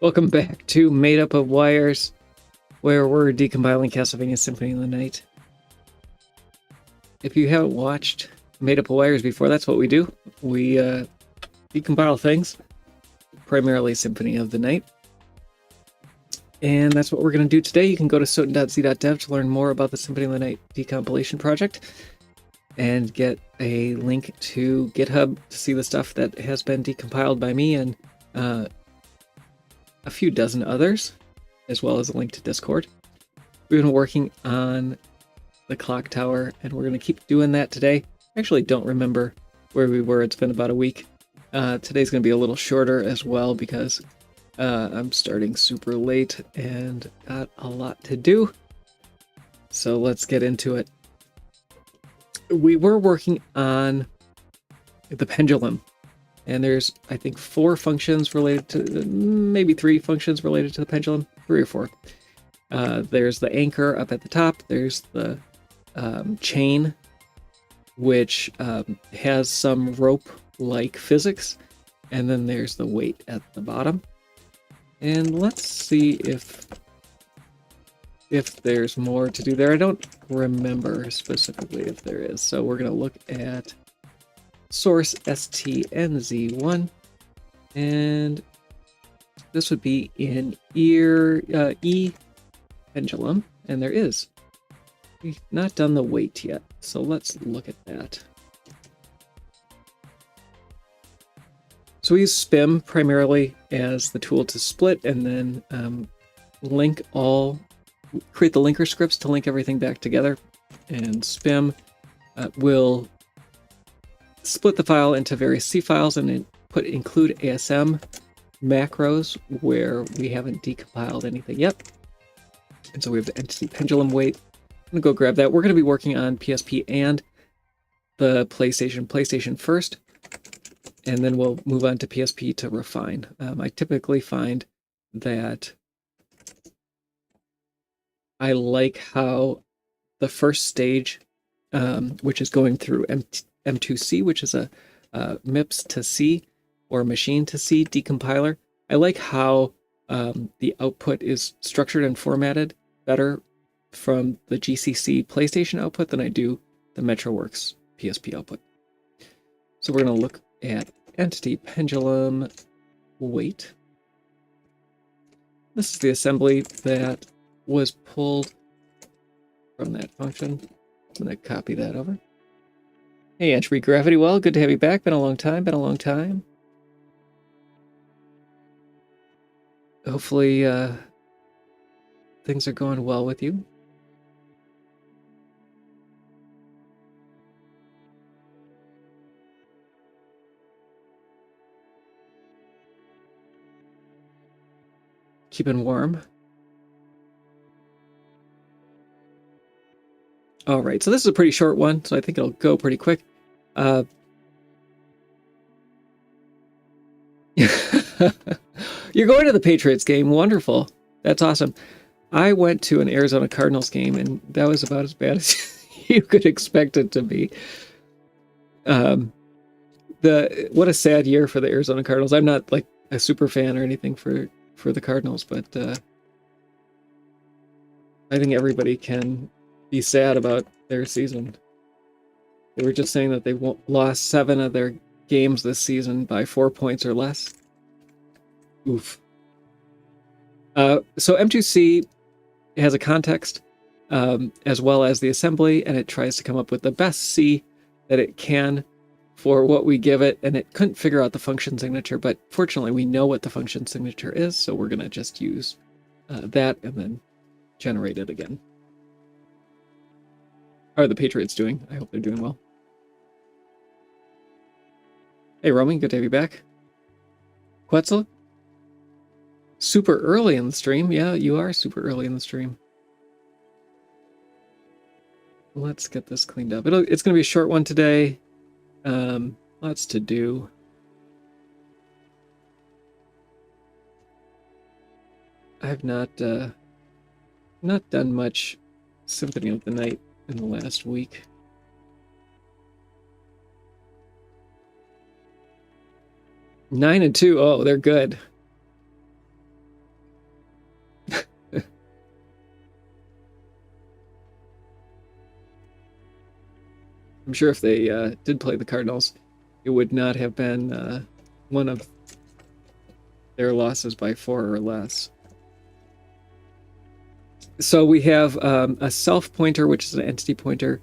Welcome back to Made Up of Wires, where we're decompiling Castlevania Symphony of the Night. If you haven't watched Made Up of Wires before, that's what we do. We decompile things, primarily Symphony of the Night. And that's what we're going to do today. You can go to soten.z.dev to learn more about the Symphony of the Night decompilation project and get a link to GitHub to see the stuff that has been decompiled by me and a few dozen others, as well as a link to Discord. We've been working on the clock tower, and we're going to keep doing that today. I actually don't remember where we were. It's been about a week. Today's going to be a little shorter as well because I'm starting super late and got a lot to do. So let's get into it. We were working on the pendulum, and there's, I think, 4 functions related to, maybe 3 functions related to the pendulum, 3 or 4. There's the anchor up at the top. There's the chain, which has some rope-like physics. And then there's the weight at the bottom. And let's see if there's more to do there. I don't remember specifically if there is. So we're going to look at source STNZ1, and this would be in E pendulum, and there is. We've not done the weight yet, so let's look at that. So we use SPIM primarily as the tool to split and then create the linker scripts to link everything back together, and SPIM will split the file into various C files and include ASM macros where we haven't decompiled anything yet. And so we have the entity pendulum weight. I'm going to go grab that. We're going to be working on PSP and the PlayStation first, and then we'll move on to PSP to refine. I typically find that I like how the first stage, which is going through M2C, which is a MIPS to C or machine to C decompiler. I like how the output is structured and formatted better from the GCC PlayStation output than I do the MetroWorks PSP output. So we're going to look at entity pendulum weight. This is the assembly that was pulled from that function. I'm going to copy that over. Hey, Entropy Gravity Well, good to have you back. Been a long time. Hopefully, things are going well with you. Keeping warm. All right, so this is a pretty short one, so I think it'll go pretty quick. You're going to the Patriots game. Wonderful. That's awesome. I went to an Arizona Cardinals game, and that was about as bad as you could expect it to be. What a sad year for the Arizona Cardinals. I'm not like a super fan or anything for the Cardinals, but I think everybody can be sad about their season. They were just saying that they lost 7 of their games this season by 4 points or less. Oof. So M2C has a context as well as the assembly, and it tries to come up with the best C that it can for what we give it, and it couldn't figure out the function signature, but fortunately we know what the function signature is, so we're going to just use that and then generate it again. How are the Patriots doing? I hope they're doing well. Hey, Roman, good to have you back. Quetzal? Super early in the stream. Yeah, you are super early in the stream. Let's get this cleaned up. It's going to be a short one today. Lots to do. I've not done much Symphony of the Night in the last week. 9 and 2. Oh, they're good. I'm sure if they did play the Cardinals, it would not have been one of their losses by 4 or less. So we have a self pointer, which is an entity pointer,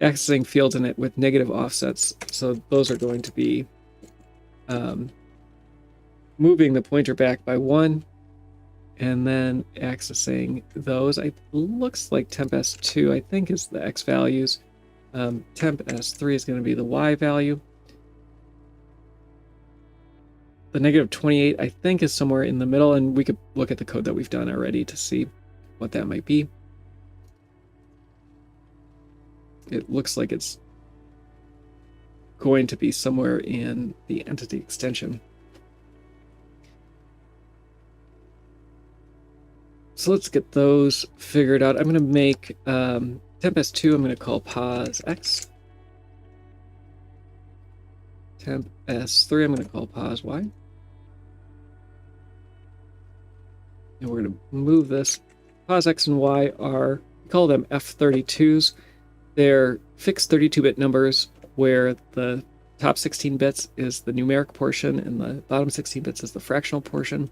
accessing fields in it with negative offsets. So those are going to be moving the pointer back by 1, and then accessing those. It looks like temp S2, I think, is the X values. Temp S3 is going to be the Y value. The negative 28, I think, is somewhere in the middle, and we could look at the code that we've done already to see what that might be. It looks like it's going to be somewhere in the entity extension. So let's get those figured out. I'm going to make temp S2, I'm going to call pos X. Temp S3, I'm going to call pos Y. And we're going to move this. Pos X and Y are, we call them F32s. They're fixed 32-bit numbers where the top 16 bits is the numeric portion and the bottom 16 bits is the fractional portion.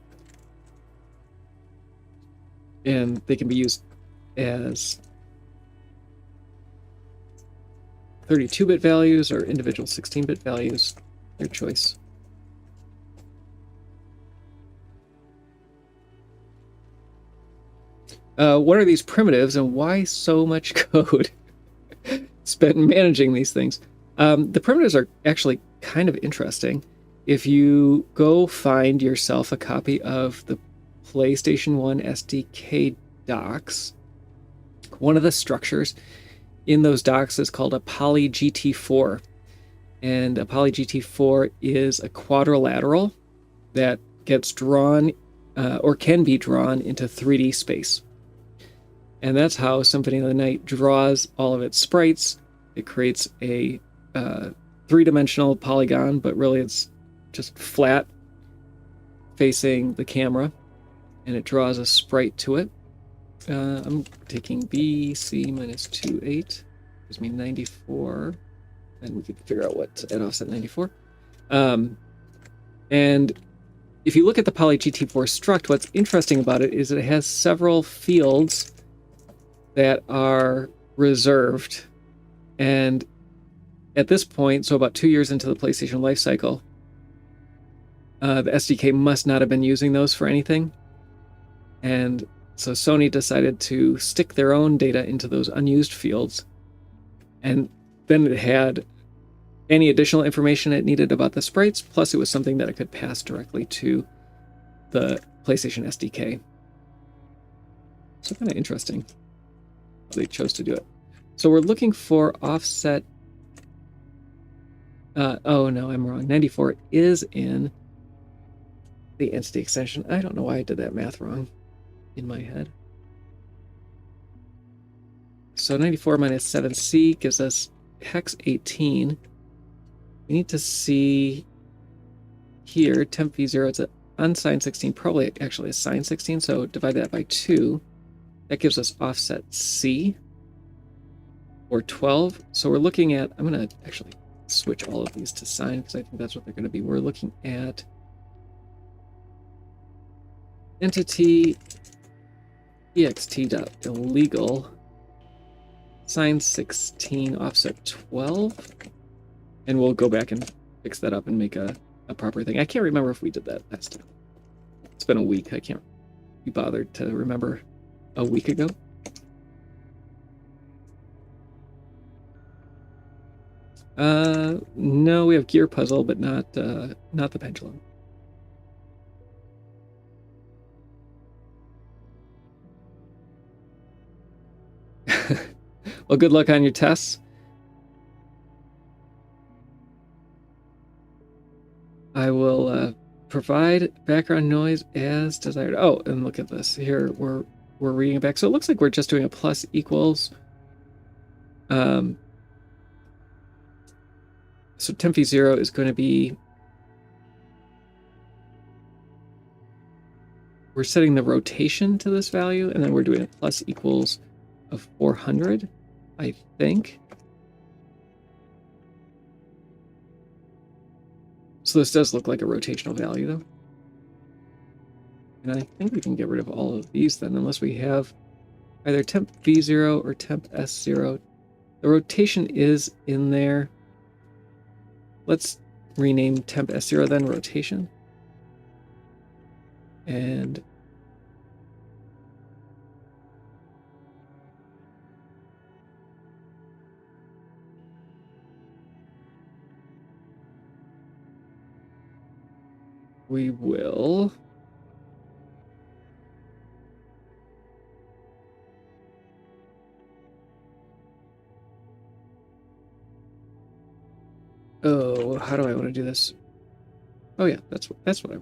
And they can be used as 32-bit values or individual 16-bit values, their choice. What are these primitives and why so much code spent managing these things? The primitives are actually kind of interesting. If you go find yourself a copy of the PlayStation 1 SDK docs, one of the structures in those docs is called a poly GT4. And a poly GT4 is a quadrilateral that gets drawn or can be drawn into 3D space. And that's how Symphony of the Night draws all of its sprites. It creates a three-dimensional polygon, but really it's just flat facing the camera, and it draws a sprite to it. I'm taking B, C minus 2, 8, gives me 94, and we could figure out what to add offset 94. And if you look at the poly GT4 struct, what's interesting about it is it has several fields that are reserved. And at this point, so about 2 years into the PlayStation lifecycle, the SDK must not have been using those for anything. And so Sony decided to stick their own data into those unused fields. And then it had any additional information it needed about the sprites, plus it was something that it could pass directly to the PlayStation SDK. So kind of interesting how they chose to do it. So we're looking for offset. Oh no, I'm wrong. 94 is in the entity extension. I don't know why I did that math wrong in my head. So 94 minus 7C gives us hex 18. We need to see here, temp v0, it's an unsigned 16, probably actually a signed 16, so divide that by 2. That gives us offset C, or 12. So we're looking at, I'm going to actually switch all of these to signed, because I think that's what they're going to be. We're looking at entity ext.illegal, signed 16, offset 12. And we'll go back and fix that up and make a proper thing. I can't remember if we did that last time. It's been a week. I can't be bothered to remember a week ago. No, we have gear puzzle, but not the pendulum. Well, good luck on your tests. I will provide background noise as desired. Oh, and look at this. Here we're reading it back. So it looks like we're just doing a plus equals. So temp v0 is going to be, we're setting the rotation to this value, and then we're doing a plus equals of 400, I think. So this does look like a rotational value, though. And I think we can get rid of all of these then, unless we have either temp V0 or temp S0. The rotation is in there. Let's rename temp S0 then rotation. And we will how do I want to do this? Oh yeah, that's what I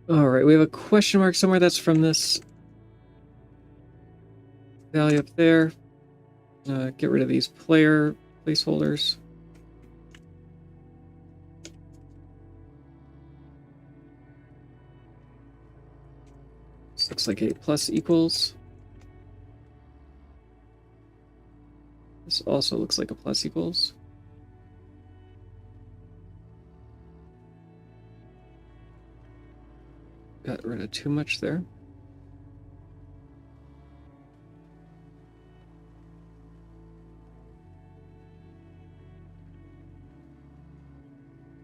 All right, we have a question mark somewhere. That's from this value up there. Get rid of these player placeholders. This looks like a plus equals. This also looks like a plus equals. Got rid of too much there.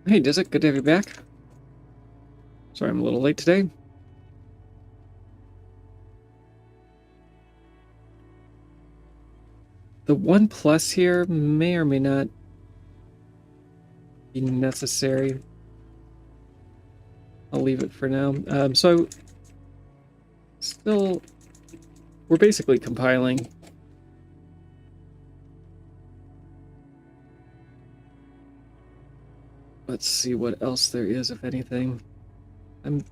Hey, Dizit, good to have you back. Sorry I'm a little late today. The 1 plus here may or may not be necessary. I'll leave it for now. So still, we're basically compiling. Let's see what else there is, if anything. I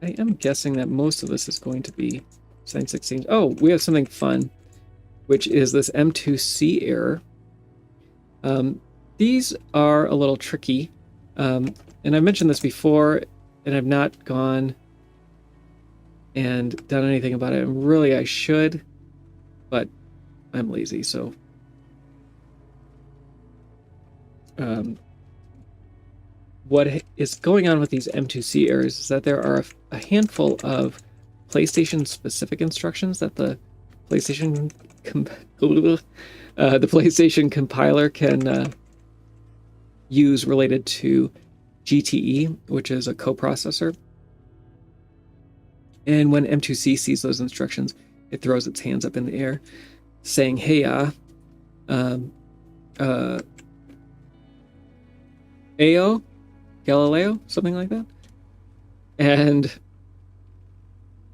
am guessing that most of this is going to be Sign 16. Oh, we have something fun, which is this M2C error. These are a little tricky, and I mentioned this before, and I've not gone and done anything about it. And really, I should, but I'm lazy, so what is going on with these M2C errors is that there are a handful of PlayStation-specific instructions that the PlayStation compiler can use related to GTE, which is a coprocessor. And when M2C sees those instructions, it throws its hands up in the air, saying, "Hey, AO, Galileo," something like that. And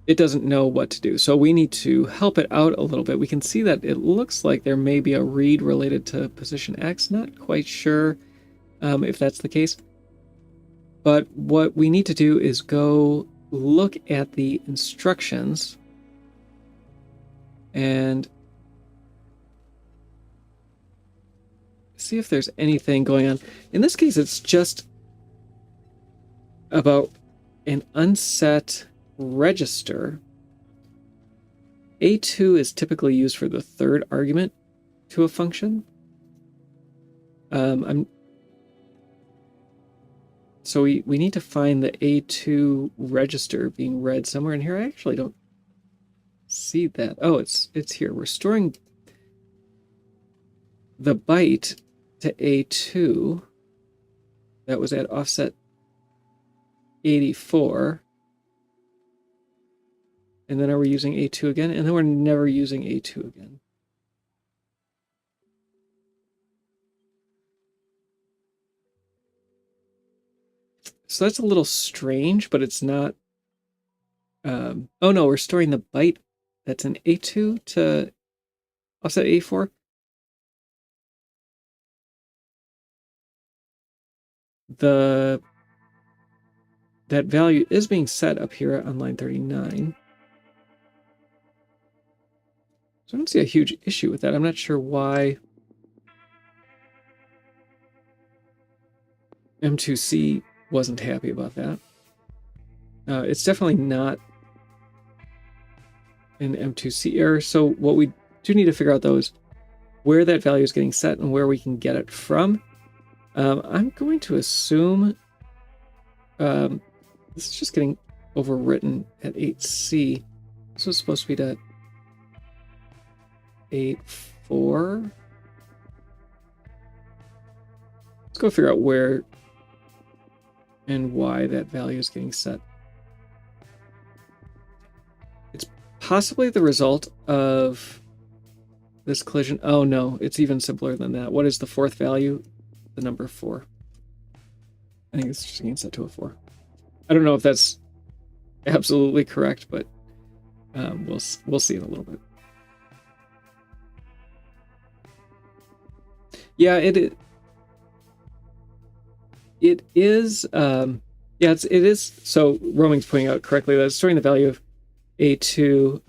it doesn't know what to do. So we need to help it out a little bit. We can see that it looks like there may be a read related to position X. Not quite sure if that's the case. But what we need to do is go look at the instructions and see if there's anything going on. In this case, it's just about an unset register. A2 is typically used for the third argument to a function. So we need to find the A2 register being read somewhere in here. I actually don't see that. Oh, it's here. We're storing the byte to A2 that was at offset 84. And then are we using A2 again? And then we're never using A2 again. So that's a little strange, but it's not. Oh no, we're storing the byte that's an A2 to offset A4. That value is being set up here on line 39. So I don't see a huge issue with that. I'm not sure why M2C wasn't happy about that. It's definitely not an M2C error. So what we do need to figure out, though, is where that value is getting set and where we can get it from. I'm going to assume this is just getting overwritten at 8C. This was supposed to be to 8.4. Let's go figure out where and why that value is getting set. It's possibly the result of this collision. Oh no, it's even simpler than that. What is the fourth value? The number 4. I think it's just getting set to a 4. I don't know if that's absolutely correct, but we'll see in a little bit. Yeah, it is. Yeah, it is. So Roaming's pointing out correctly that it's storing the value of A2.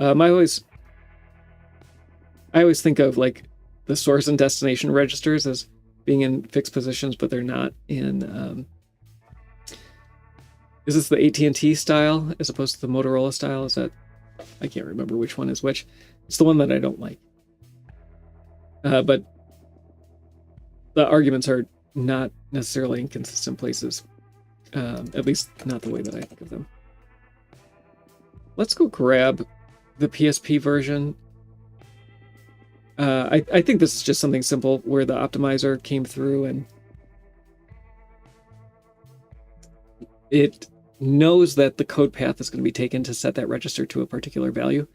I always think of like the source and destination registers as being in fixed positions, but they're not in. Is this the AT&T style as opposed to the Motorola style? Is that? I can't remember which one is which. It's the one that I don't like. But the arguments are not necessarily in consistent places. At least not the way that I think of them. Let's go grab the PSP version. I think this is just something simple where the optimizer came through and it knows that the code path is going to be taken to set that register to a particular value.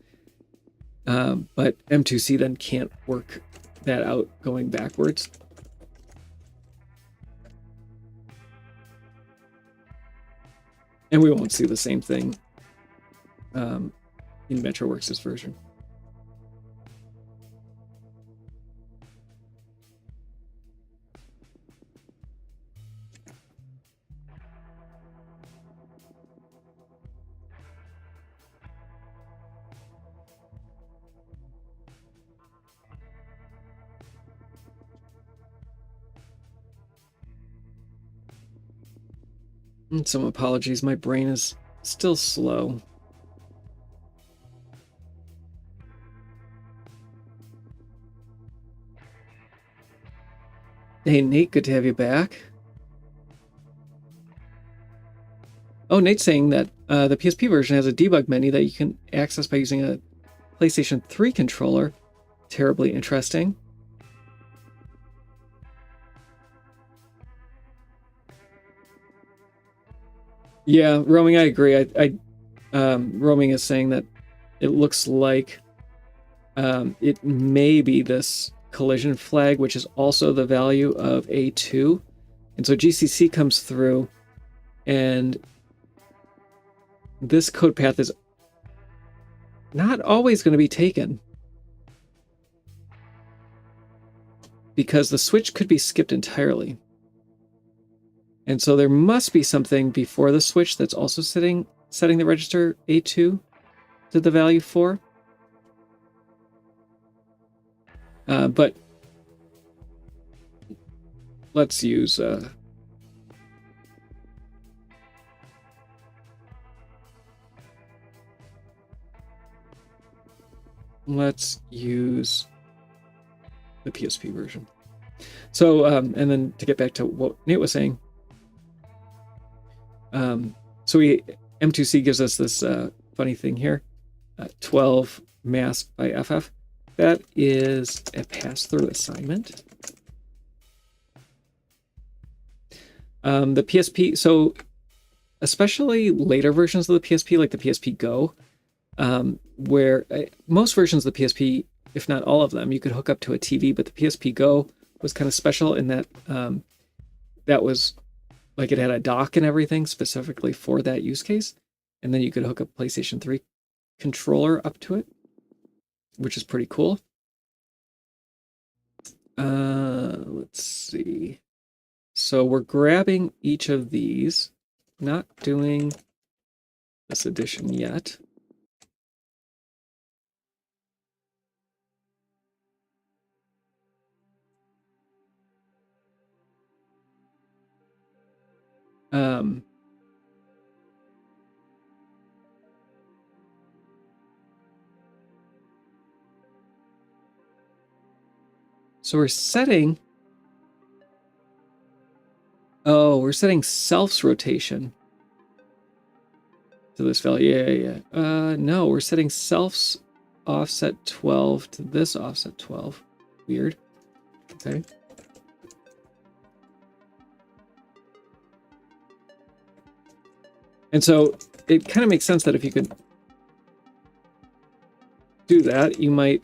But M2C then can't work that out going backwards. And we won't see the same thing in MetroWorks' version. And some apologies, my brain is still slow. Hey, Nate, good to have you back. Oh, Nate's saying that the PSP version has a debug menu that you can access by using a PlayStation 3 controller. Terribly interesting. Yeah, Roaming, I agree. Roaming is saying that it looks like it may be this collision flag, which is also the value of A2. And so GCC comes through, and this code path is not always going to be taken, because the switch could be skipped entirely. And so there must be something before the switch that's also setting the register A2 to the value 4. But let's use the PSP version. So and then to get back to what Nate was saying, so M2C gives us this funny thing here, 12 masked by FF. That is a pass-through assignment. The PSP, so especially later versions of the PSP, like the PSP Go, where most versions of the PSP, if not all of them, you could hook up to a TV, but the PSP Go was kind of special in that that was like it had a dock and everything specifically for that use case, and then you could hook up PlayStation 3 controller up to it, which is pretty cool. Let's see. So we're grabbing each of these, not doing this edition yet. So we're setting... Oh, we're setting self's rotation to this value. Yeah. No, we're setting self's offset 12 to this offset 12. Weird. Okay. And so it kind of makes sense that if you could do that, you might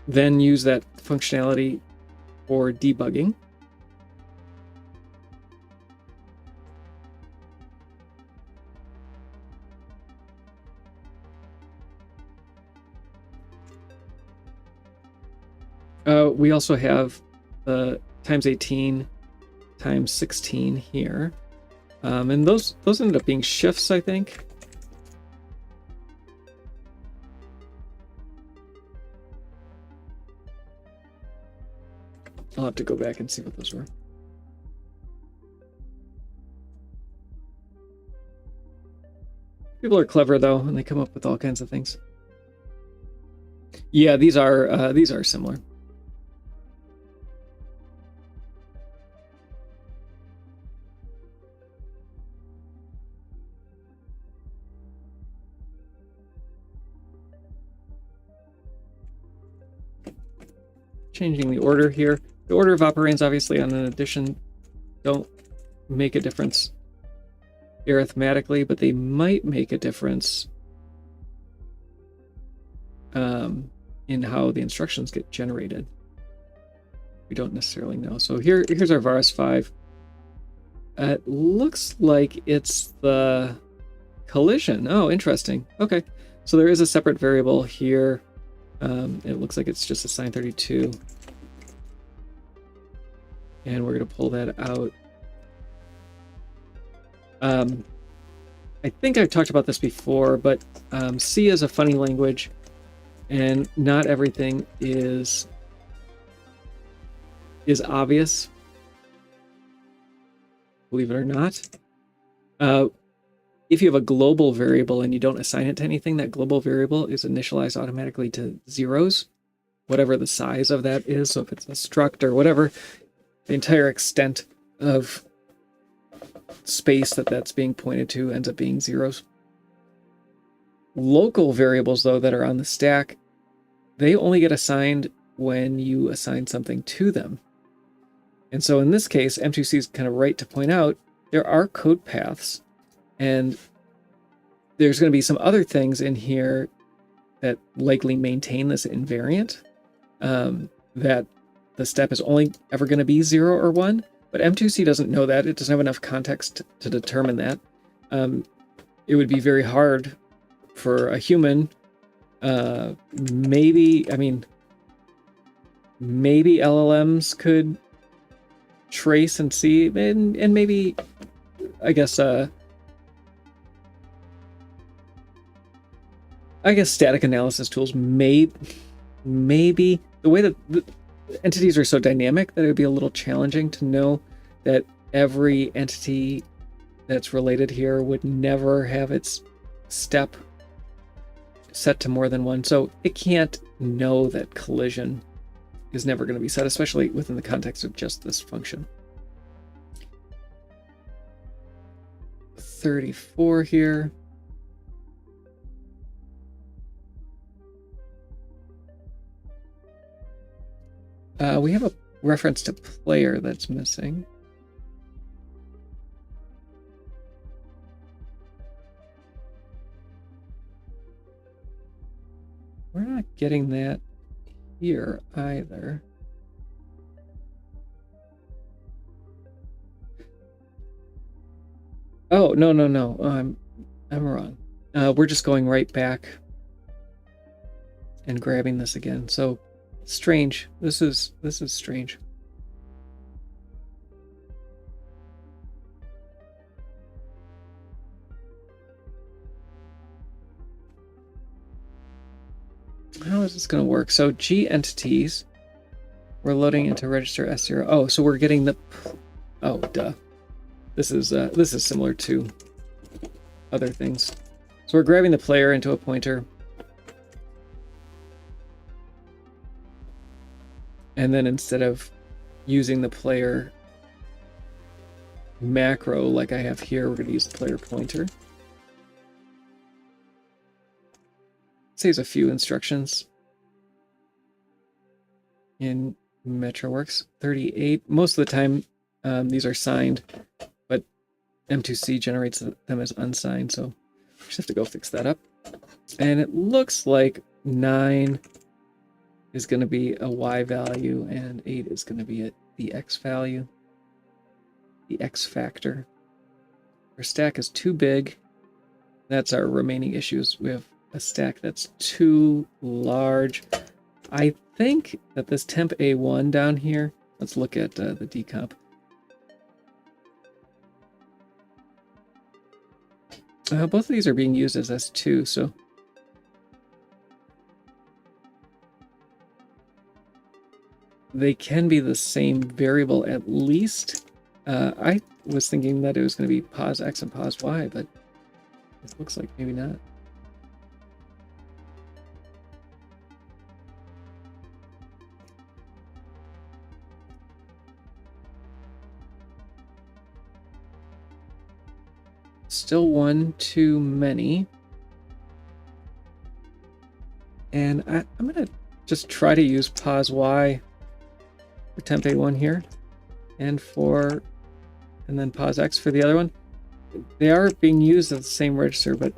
then use that functionality for debugging. We also have the times 18 times 16 here. And those ended up being shifts, I think. I'll have to go back and see what those were. People are clever though, and they come up with all kinds of things. Yeah, these are similar. Changing the order here. The order of operands, obviously, on an addition don't make a difference arithmetically, but they might make a difference in how the instructions get generated. We don't necessarily know. So here's our vars 5. It looks like it's the collision. Oh, interesting. Okay. So there is a separate variable here. It looks like it's just a sine 32. And we're going to pull that out. I think I've talked about this before, but C is a funny language, and not everything is obvious, believe it or not. If you have a global variable and you don't assign it to anything, that global variable is initialized automatically to zeros, whatever the size of that is. So if it's a struct or whatever, the entire extent of space that's being pointed to ends up being zeros. Local variables, though, that are on the stack, they only get assigned when you assign something to them. And so in this case, M2C is kind of right to point out there are code paths, and there's going to be some other things in here that likely maintain this invariant, that the step is only ever going to be 0 or 1. But M2C doesn't know that. It doesn't have enough context to determine that. It would be very hard for a human. Maybe LLMs could trace and see, and maybe, I guess static analysis tools maybe the way that entities are so dynamic that it would be a little challenging to know that every entity that's related here would never have its step set to more than 1. So it can't know that collision is never going to be set, especially within the context of just this function. 34 here. We have a reference to player that's missing. We're not getting that here either. Oh, no. I'm wrong. We're just going right back and grabbing this again. So strange. This is strange. How is this going to work? So G entities, we're loading into register S0. Oh, so we're getting the, oh, duh. This is similar to other things. So we're grabbing the player into a pointer. And then instead of using the player macro like I have here, we're going to use the player pointer. Saves a few instructions in MetroWorks. 38. Most of the time, these are signed, but M2C generates them as unsigned, so we just have to go fix that up. And it looks like 9 is going to be a Y value, and 8 is going to be the X value, the X factor. Our stack is too big. That's our remaining issues. We have a stack that's too large. I think that this temp A1 down here, let's look at the decomp. Both of these are being used as S2, so they can be the same variable at least. I was thinking that it was going to be pos X and pos Y, but it looks like maybe not. Still one too many. And I'm going to just try to use pos Y for temp A1 here, and then pos X for the other one. They are being used as the same register, but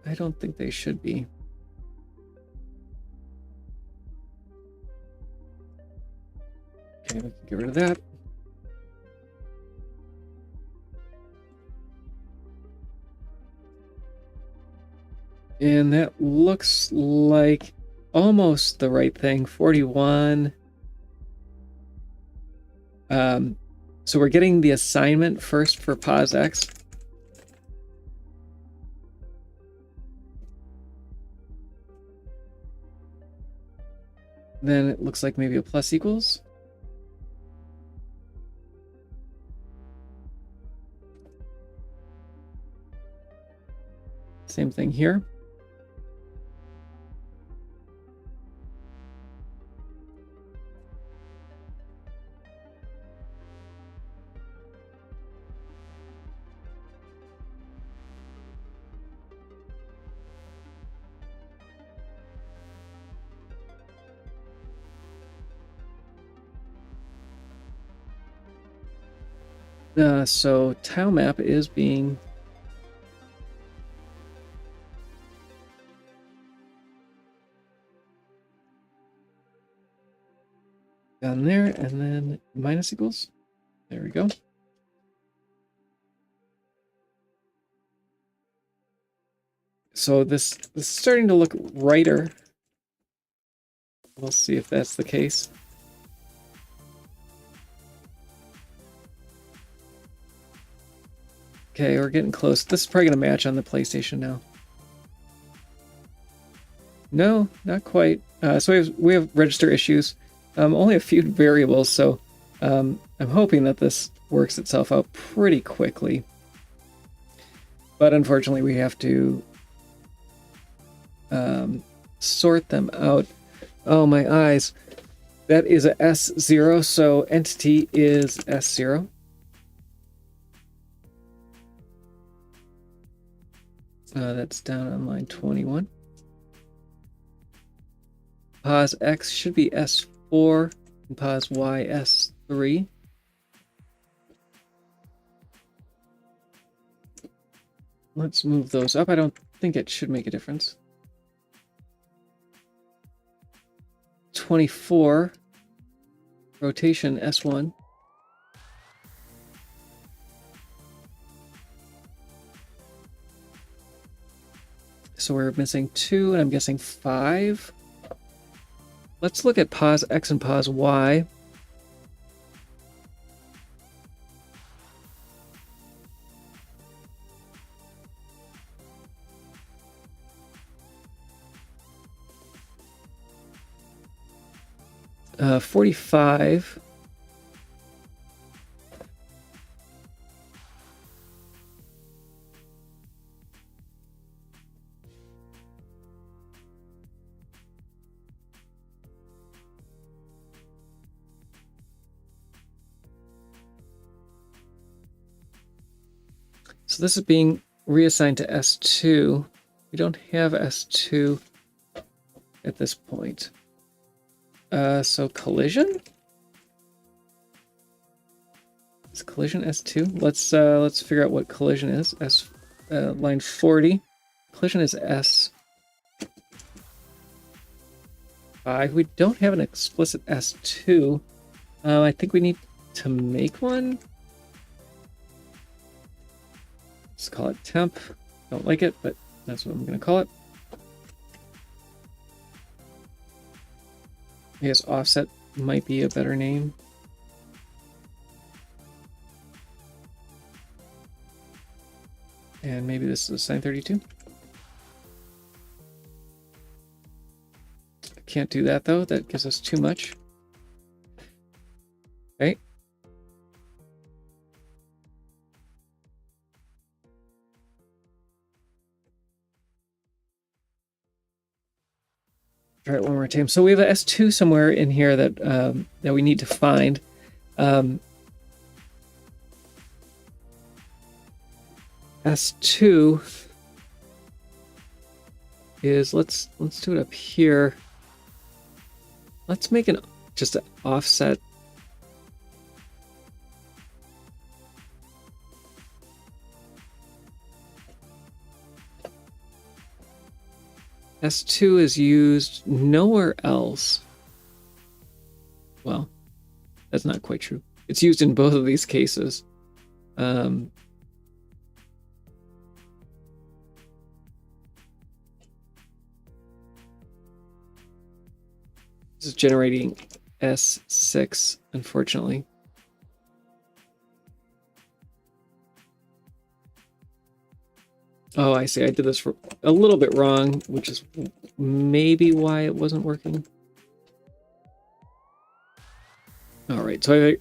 I don't think they should be. Okay, we can get rid of that. And that looks like almost the right thing. 41. So we're getting the assignment first for pos X. Then it looks like maybe a plus equals. Same thing here. So tile map is being down there, and then minus equals. There we go. So this is starting to look righter. We'll see if that's the case. Okay, we're getting close. This is probably going to match on the PlayStation now. No, not quite. So we have register issues. Only a few variables, so I'm hoping that this works itself out pretty quickly. But unfortunately, we have to sort them out. Oh, my eyes. That is a S0, so entity is S0. That's down on line 21. Pos X should be S4 and pos Y S3. Let's move those up. I don't think it should make a difference. 24. Rotation S1. So we're missing 2, and I'm guessing 5. Let's look at pos X and pos Y. 45. So this is being reassigned to S2. We don't have S2 at this point. So collision? Is collision S2? Let's figure out what collision is. Line 40. Collision is S5. We don't have an explicit S2. I think we need to make one. Let's call it temp. Don't like it, but that's what I'm going to call it. I guess offset might be a better name. And maybe this is sine 32. I can't do that though. That gives us too much. Okay. Try it one more time. So we have a S2 somewhere in here that that we need to find. S2 is let's do it up here. Let's make just an offset. S2 is used nowhere else. Well, that's not quite true. It's used in both of these cases. This is generating S6, unfortunately. Oh, I see. I did this for a little bit wrong, which is maybe why it wasn't working. All right, so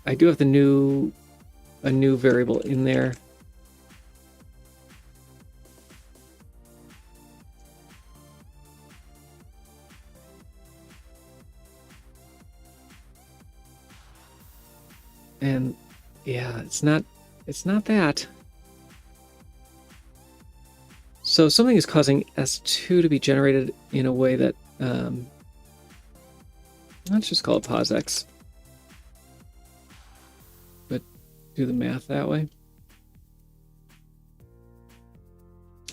I do have a new variable in there. And yeah, it's not that. So something is causing S2 to be generated in a way that, let's just call it POSX. But do the math that way.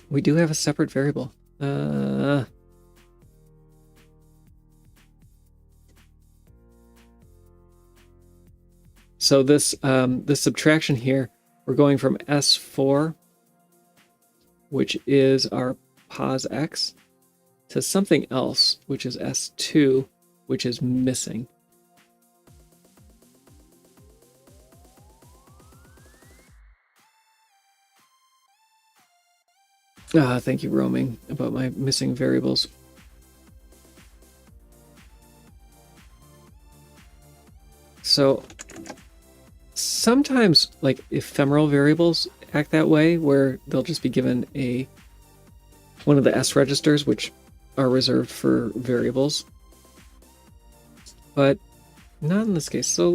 We do have a separate variable. So this subtraction here, we're going from S4, which is our POSX, to something else, which is S2, which is missing. Thank you, roaming, about my missing variables. So sometimes, like, ephemeral variables act that way, where they'll just be given one of the S registers, which are reserved for variables, but not in this case. So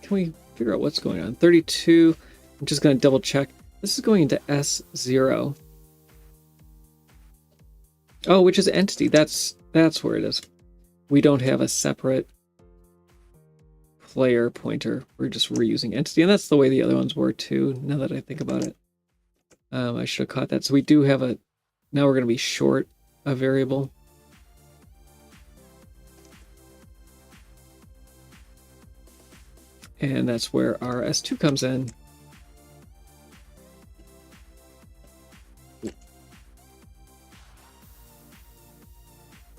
can we figure out what's going on? 32, I'm just going to double check. This is going into S0. Oh, which is entity. That's where it is. We don't have a separate player pointer. We're just reusing entity, and that's the way the other ones were too, now that I think about it. I should have caught that. So we do have now we're going to be short a variable. And that's where our S2 comes in. Get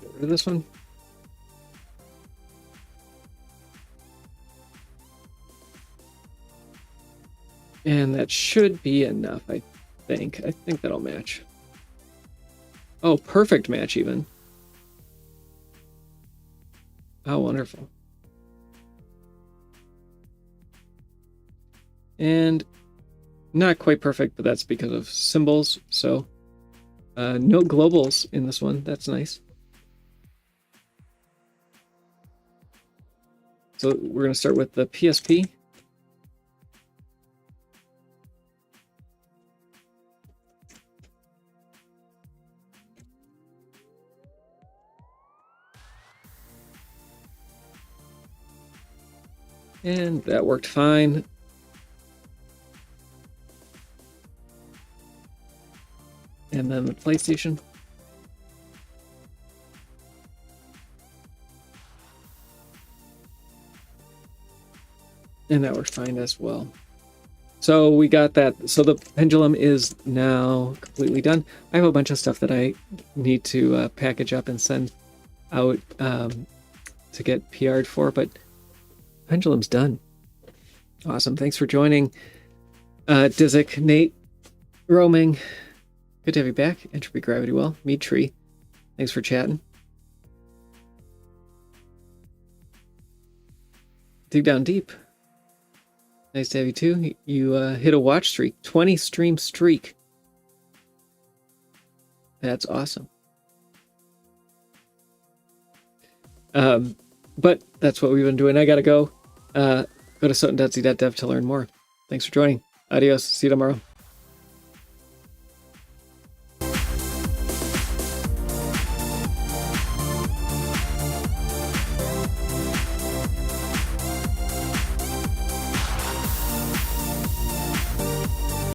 rid of this one. And that should be enough, I think. I think that'll match. Oh, perfect match even. Oh, wonderful. And not quite perfect, but that's because of symbols. So no globals in this one. That's nice. So we're going to start with the PSP. And that worked fine. And then the PlayStation. And that worked fine as well. So we got that. So the pendulum is now completely done. I have a bunch of stuff that I need to package up and send out to get PR'd for, but pendulum's done. Awesome. Thanks for joining. Dizzik, Nate, Roaming. Good to have you back. Entropy Gravity Well. Mead Tree. Thanks for chatting. Dig Down Deep. Nice to have you too. You hit a watch streak. 20 stream streak. That's awesome. But that's what we've been doing. I gotta go. Go to soten.z.dev to learn more. Thanks for joining. Adios. See you tomorrow.